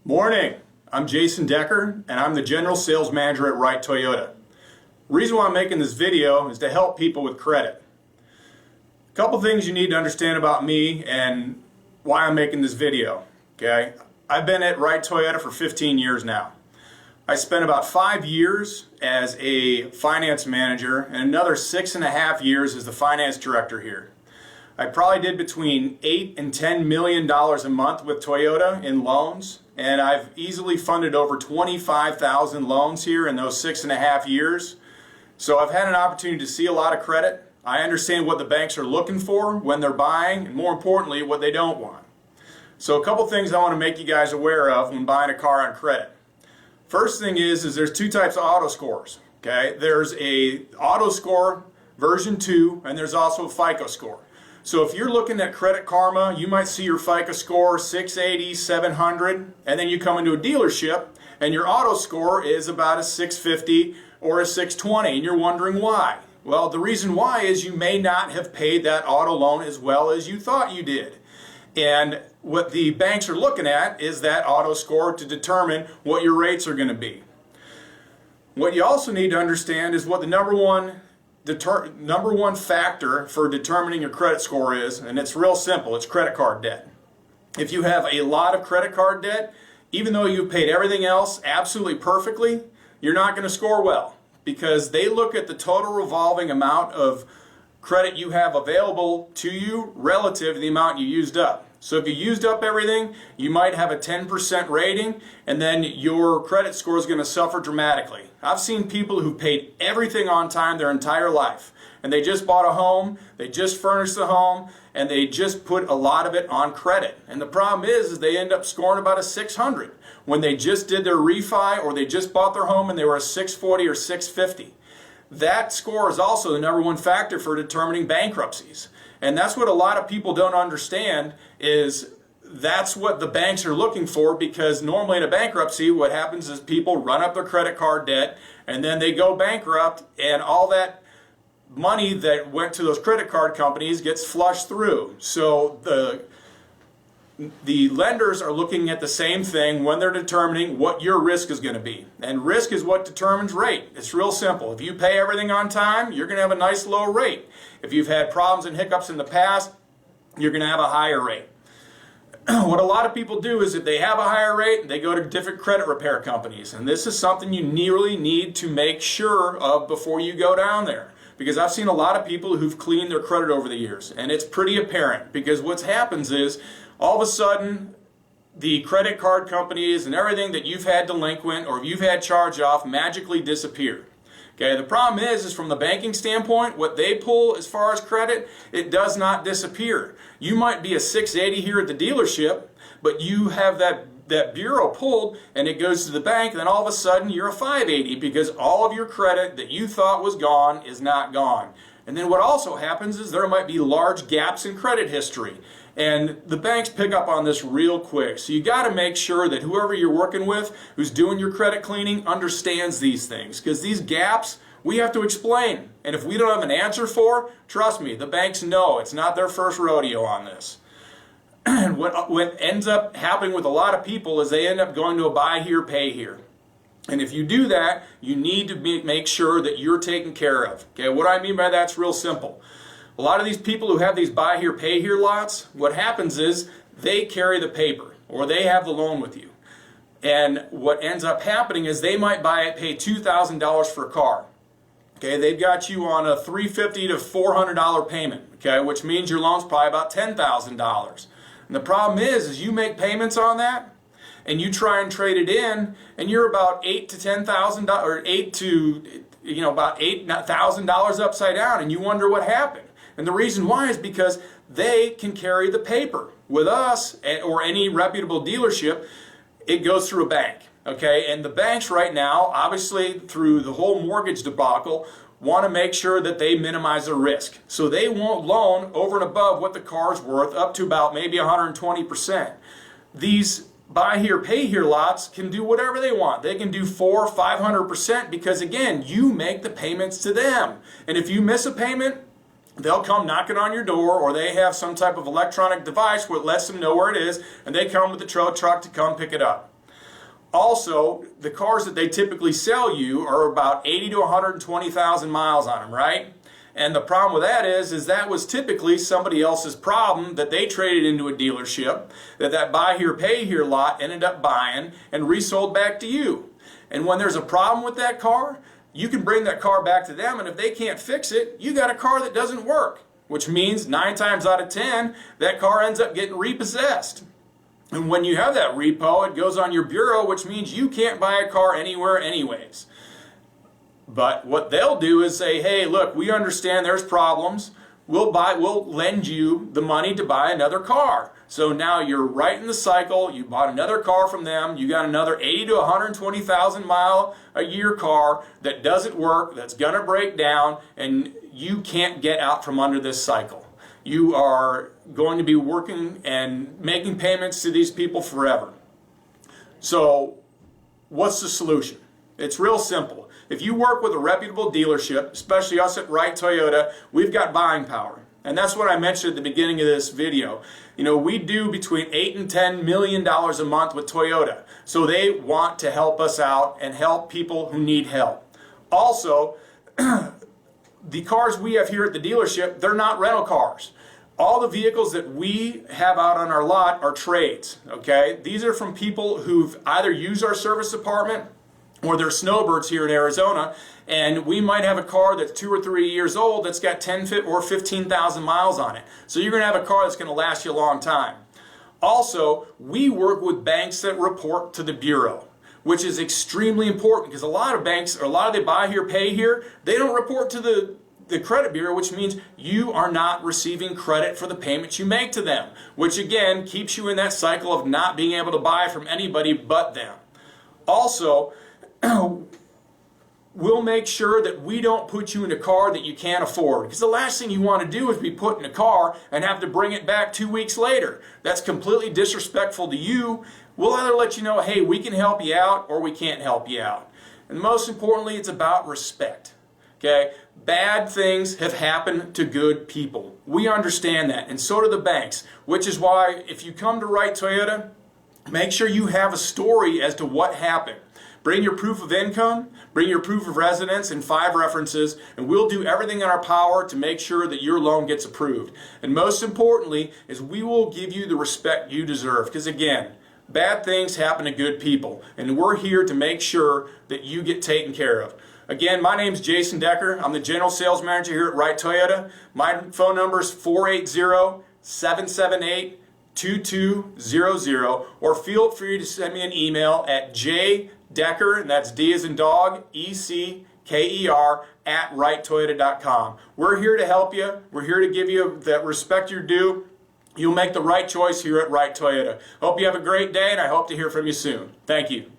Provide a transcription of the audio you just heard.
Morning, I'm Jason Decker and I'm the General Sales Manager at Wright Toyota. The reason why I'm making this video is to help people with credit. A couple things you need to understand about me and why I'm making this video. Okay, I've been at Wright Toyota for 15 years now. I spent about 5 years as a finance manager and another 6.5 years as the finance director here. I probably did between $8 and $10 million a month with Toyota in loans, and I've easily funded over 25,000 loans here in those 6.5 years. So I've had an opportunity to see a lot of credit. I understand what the banks are looking for when they're buying, and more importantly, what they don't want. So a couple things I want to make you guys aware of when buying a car on credit. First thing is there's two types of auto scores. Okay, there's a auto score version 2, and there's also a FICO score. So if you're looking at Credit Karma, you might see your FICO score 680, 700, and then you come into a dealership and your auto score is about a 650 or a 620, and you're wondering why. Well, the reason why is you may not have paid that auto loan as well as you thought you did. And what the banks are looking at is that auto score to determine what your rates are going to be. What you also need to understand is what the number one factor for determining your credit score is, and it's real simple. It's credit card debt. If you have a lot of credit card debt, even though you've paid everything else absolutely perfectly, you're not going to score well, because they look at the total revolving amount of credit you have available to you relative to the amount you used up. So if you used up everything, you might have a 10% rating, and then your credit score is going to suffer dramatically. I've seen people who paid everything on time their entire life, and they just bought a home, they just furnished the home, and they just put a lot of it on credit. And the problem is they end up scoring about a 600 when they just did their refi or they just bought their home and they were a 640 or 650. That score is also the number one factor for determining bankruptcies. And that's what a lot of people don't understand, is that's what the banks are looking for, because normally in a bankruptcy what happens is people run up their credit card debt and then they go bankrupt, and all that money that went to those credit card companies gets flushed through. So the lenders are looking at the same thing when they're determining what your risk is going to be. And risk is what determines rate. It's real simple. If you pay everything on time, you're going to have a nice low rate. If you've had problems and hiccups in the past, you're going to have a higher rate. What a lot of people do is if they have a higher rate, they go to different credit repair companies. And this is something you really need to make sure of before you go down there. Because I've seen a lot of people who've cleaned their credit over the years. And it's pretty apparent, because what happens is all of a sudden the credit card companies and everything that you've had delinquent or you've had charged off magically disappear. Okay, the problem is from the banking standpoint, what they pull as far as credit, it does not disappear. You might be a 680 here at the dealership, but you have that bureau pulled and it goes to the bank, and then all of a sudden you're a 580 because all of your credit that you thought was gone is not gone. And then what also happens is there might be large gaps in credit history. And the banks pick up on this real quick. So you got to make sure that whoever you're working with, who's doing your credit cleaning, understands these things. Because these gaps, we have to explain. And if we don't have an answer for, trust me, the banks know. It's not their first rodeo on this. And what ends up happening with a lot of people is they end up going to a buy here, pay here. And if you do that, you need to make sure that you're taken care of. Okay, what I mean by that's real simple. A lot of these people who have these buy here, pay here lots, what happens is they carry the paper or they have the loan with you. And what ends up happening is they might pay $2,000 for a car. Okay, they've got you on a $350 to $400 payment, okay, which means your loan's probably about $10,000. And the problem is you make payments on that and you try and trade it in, and you're about $8,000 to $10,000 or about $8,000 upside down, and you wonder what happened. And the reason why is because they can carry the paper. With us or any reputable dealership, it goes through a bank. Okay, and the banks right now, obviously through the whole mortgage debacle, want to make sure that they minimize their risk. So they won't loan over and above what the car's worth, up to about maybe 120%. These buy here, pay here lots can do whatever they want. They can do 400%, 500% because, again, you make the payments to them. And if you miss a payment, they'll come knocking on your door, or they have some type of electronic device where it lets them know where it is, and they come with the tow truck to come pick it up. Also, the cars that they typically sell you are about 80 to 120,000 miles on them, right? And the problem with that is that was typically somebody else's problem that they traded into a dealership, that buy here, pay here lot ended up buying and resold back to you. And when there's a problem with that car, you can bring that car back to them, and if they can't fix it, you got a car that doesn't work, which means 9 times out of 10, that car ends up getting repossessed. And when you have that repo, it goes on your bureau, which means you can't buy a car anywhere anyways. But what they'll do is say, hey, look, we understand there's problems. We'll lend you the money to buy another car. So now you're right in the cycle. You bought another car from them. You got another 80 to 120,000 mile a year car that doesn't work, that's going to break down, and you can't get out from under this cycle. You are going to be working and making payments to these people forever. So what's the solution? It's real simple. If you work with a reputable dealership, especially us at Wright Toyota, we've got buying power. And that's what I mentioned at the beginning of this video. You know, we do between $8 and $10 million a month with Toyota. So they want to help us out and help people who need help. Also, the cars we have here at the dealership, they're not rental cars. All the vehicles that we have out on our lot are trades, okay? These are from people who've either used our service department or they're snowbirds here in Arizona, and we might have a car that's 2 or 3 years old that's got 10 or 15,000 miles on it. So you're going to have a car that's going to last you a long time. Also, we work with banks that report to the Bureau, which is extremely important because a lot of banks, or a lot of they buy here, pay here, they don't report to the credit bureau, which means you are not receiving credit for the payments you make to them, which again keeps you in that cycle of not being able to buy from anybody but them. Also, we'll make sure that we don't put you in a car that you can't afford, because the last thing you want to do is be put in a car and have to bring it back 2 weeks later. That's completely disrespectful to you. We'll either let you know, hey, we can help you out, or we can't help you out. And most importantly, it's about respect. Okay? Bad things have happened to good people. We understand that, and so do the banks, which is why if you come to Wright Toyota, make sure you have a story as to what happened. Bring your proof of income, bring your proof of residence and 5 references, and we'll do everything in our power to make sure that your loan gets approved. And most importantly is we will give you the respect you deserve, because again, bad things happen to good people, and we're here to make sure that you get taken care of. Again, my name's Jason Decker. I'm the General Sales Manager here at Wright Toyota. My phone number is 480-778-2200, or feel free to send me an email at jdecker, and that's D as in dog, E-C-K-E-R, at wrighttoyota.com. We're here to help you. We're here to give you that respect you're due. You'll make the right choice here at Wright Toyota. Hope you have a great day, and I hope to hear from you soon. Thank you.